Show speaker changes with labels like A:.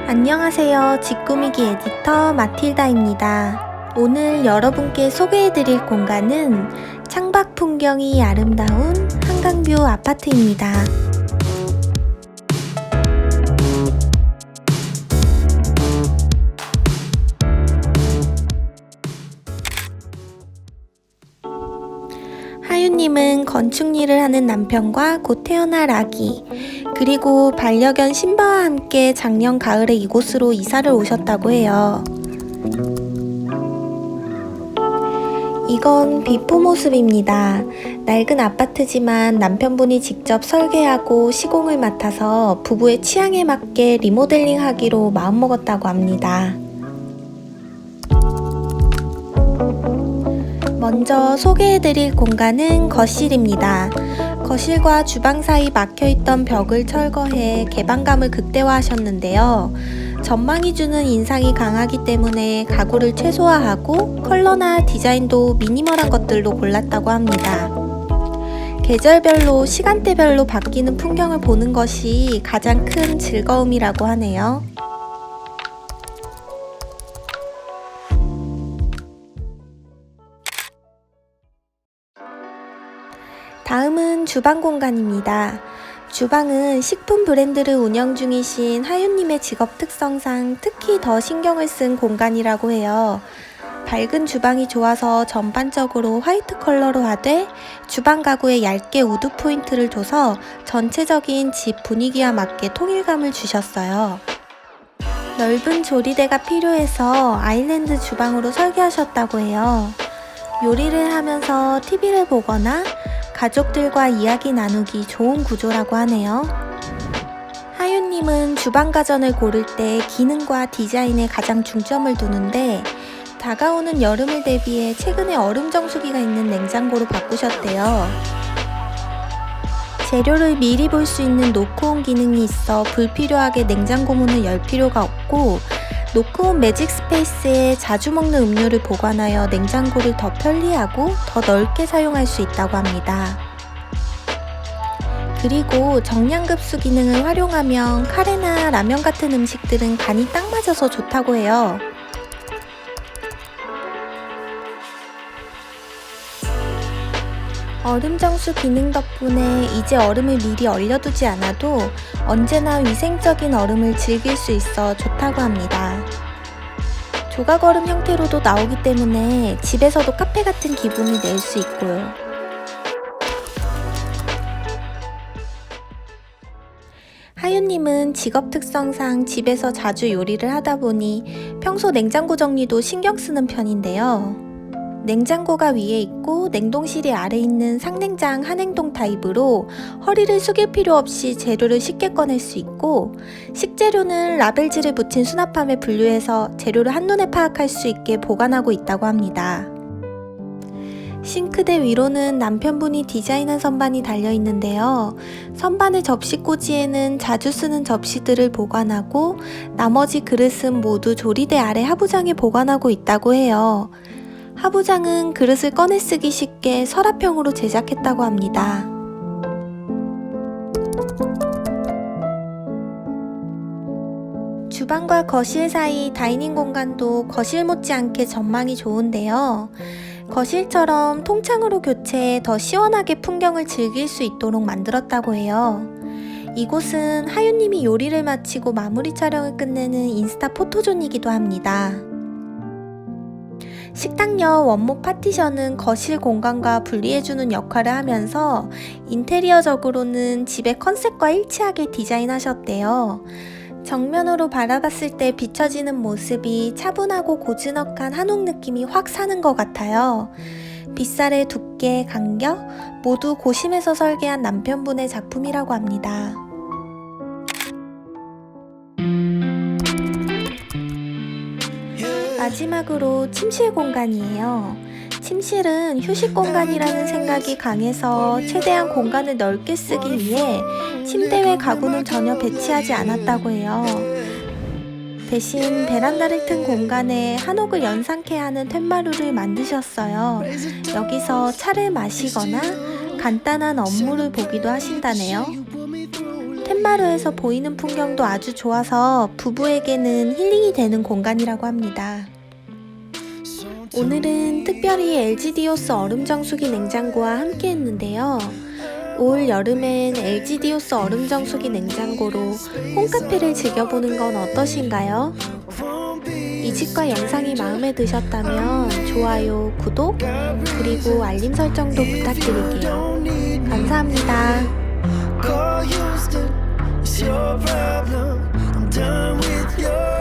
A: 안녕하세요. 직꾸미기 에디터 마틸다입니다. 오늘 여러분께 소개해드릴 공간은 창밖 풍경이 아름다운 한강뷰 아파트입니다. 하윤님은 건축 일을 하는 남편과 곧 태어날 아기, 그리고 반려견 신바와 함께 작년 가을에 이곳으로 이사를 오셨다고 해요. 이건 비포 모습입니다. 낡은 아파트지만 남편분이 직접 설계하고 시공을 맡아서 부부의 취향에 맞게 리모델링 하기로 마음먹었다고 합니다. 먼저 소개해드릴 공간은 거실입니다. 거실과 주방 사이 막혀있던 벽을 철거해 개방감을 극대화하셨는데요. 전망이 주는 인상이 강하기 때문에 가구를 최소화하고 컬러나 디자인도 미니멀한 것들로 골랐다고 합니다. 계절별로 시간대별로 바뀌는 풍경을 보는 것이 가장 큰 즐거움이라고 하네요. 다음은 주방 공간입니다. 주방은 식품 브랜드를 운영 중이신 하윤님의 직업 특성상 특히 더 신경을 쓴 공간이라고 해요. 밝은 주방이 좋아서 전반적으로 화이트 컬러로 하되 주방 가구에 얇게 우드 포인트를 줘서 전체적인 집 분위기와 맞게 통일감을 주셨어요. 넓은 조리대가 필요해서 아일랜드 주방으로 설계하셨다고 해요. 요리를 하면서 TV를 보거나 가족들과 이야기 나누기 좋은 구조라고 하네요. 하윤님은 주방 가전을 고를 때 기능과 디자인에 가장 중점을 두는데 다가오는 여름을 대비해 최근에 얼음 정수기가 있는 냉장고로 바꾸셨대요. 재료를 미리 볼 수 있는 노크온 기능이 있어 불필요하게 냉장고 문을 열 필요가 없고 노크온 매직 스페이스에 자주 먹는 음료를 보관하여 냉장고를 더 편리하고 더 넓게 사용할 수 있다고 합니다. 그리고 정량급수 기능을 활용하면 카레나 라면 같은 음식들은 간이 딱 맞아서 좋다고 해요. 얼음 정수 기능 덕분에 이제 얼음을 미리 얼려두지 않아도 언제나 위생적인 얼음을 즐길 수 있어 좋다고 합니다. 조각 얼음 형태로도 나오기 때문에 집에서도 카페 같은 기분을 낼 수 있고요. 하윤님은 직업 특성상 집에서 자주 요리를 하다 보니 평소 냉장고 정리도 신경 쓰는 편인데요. 냉장고가 위에 있고 냉동실이 아래 있는 상냉장 한행동 타입으로 허리를 숙일 필요 없이 재료를 쉽게 꺼낼 수 있고 식재료는 라벨지를 붙인 수납함에 분류해서 재료를 한눈에 파악할 수 있게 보관하고 있다고 합니다. 싱크대 위로는 남편분이 디자인한 선반이 달려있는데요. 선반의 접시꽂이에는 자주 쓰는 접시들을 보관하고 나머지 그릇은 모두 조리대 아래 하부장에 보관하고 있다고 해요. 하부장은 그릇을 꺼내 쓰기 쉽게 서랍형으로 제작했다고 합니다. 주방과 거실 사이 다이닝 공간도 거실 못지않게 전망이 좋은데요. 거실처럼 통창으로 교체해 더 시원하게 풍경을 즐길 수 있도록 만들었다고 해요. 이곳은 하윤님이 요리를 마치고 마무리 촬영을 끝내는 인스타 포토존이기도 합니다. 식탁옆 원목 파티션은 거실 공간과 분리해주는 역할을 하면서 인테리어적으로는 집의 컨셉과 일치하게 디자인하셨대요. 정면으로 바라봤을 때 비춰지는 모습이 차분하고 고즈넉한 한옥 느낌이 확 사는 것 같아요. 빗살의 두께, 간격 모두 고심해서 설계한 남편분의 작품이라고 합니다. 마지막으로 침실 공간이에요. 침실은 휴식 공간이라는 생각이 강해서 최대한 공간을 넓게 쓰기 위해 침대 외 가구는 전혀 배치하지 않았다고 해요. 대신 베란다를 튼 공간에 한옥을 연상케 하는 텐마루를 만드셨어요. 여기서 차를 마시거나 간단한 업무를 보기도 하신다네요. 텐마루에서 보이는 풍경도 아주 좋아서 부부에게는 힐링이 되는 공간이라고 합니다. 오늘은 특별히 LG디오스 얼음정수기 냉장고와 함께 했는데요. 올 여름엔 LG디오스 얼음정수기 냉장고로 홈카페를 즐겨보는 건 어떠신가요? 이 집과 영상이 마음에 드셨다면 좋아요, 구독, 그리고 알림 설정도 부탁드릴게요. 감사합니다.
B: Call Houston, it's your problem. I'm done with your